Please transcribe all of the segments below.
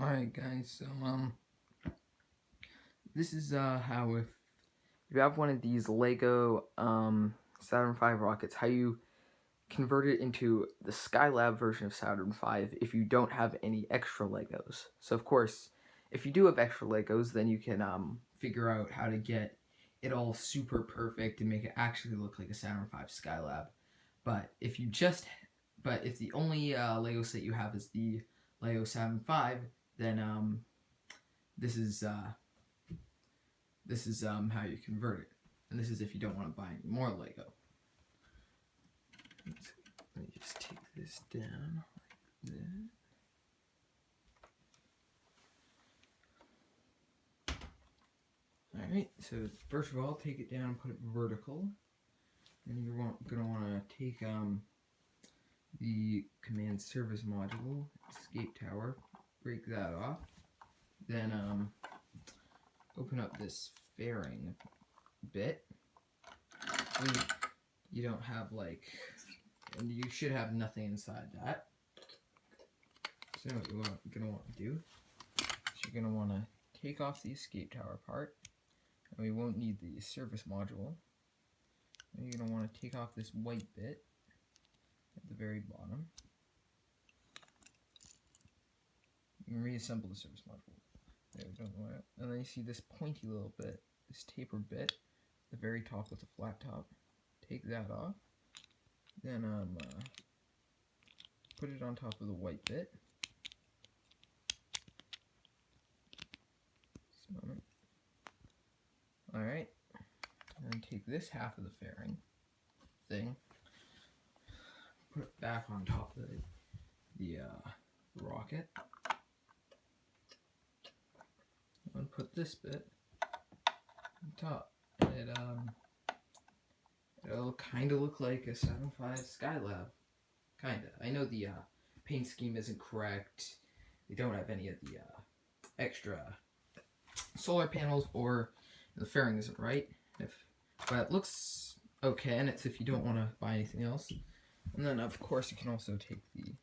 Alright guys, so this is how if you have one of these Lego Saturn V rockets, how you convert it into the Skylab version of Saturn V if you don't have any extra Legos. So of course, if you do have extra Legos, then you can figure out how to get it all super perfect and make it actually look like a Saturn V Skylab. But if the only Lego set you have is the Lego Saturn V, then this is how you convert it, and this is if you don't want to buy any more Lego. Let me just take this down like that. Alright, so first of all, take it down and put it vertical. Then you're going to want to take the command service module, escape tower, break that off. Then open up this fairing bit. You don't have and you should have nothing inside that. So what you're going to want to do is you're going to want to take off the escape tower part. And we won't need the service module. And you're going to want to take off this white bit at the very bottom. You can reassemble the service module. There we go. And then you see this pointy little bit, this tapered bit, at the very top with the flat top. Take that off. Then put it on top of the white bit. Just a moment. Alright. And then take this half of the fairing thing, put it back on top of the rocket. And put this bit on top. And it'll kind of look like a Saturn V Skylab. Kinda. I know the paint scheme isn't correct. They don't have any of the extra solar panels, or the fairing isn't right. But it looks okay, and it's if you don't want to buy anything else. And then of course you can also take the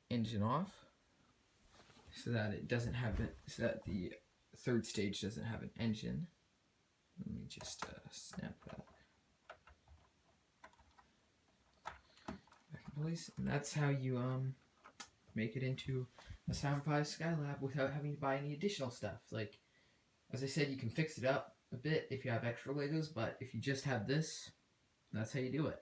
engine off, so that it doesn't have it. So that the third stage doesn't have an engine. Let me just snap that back in place, and that's how you make it into a Saturn V Skylab without having to buy any additional stuff. Like, as I said, you can fix it up a bit if you have extra Legos, but if you just have this, that's how you do it.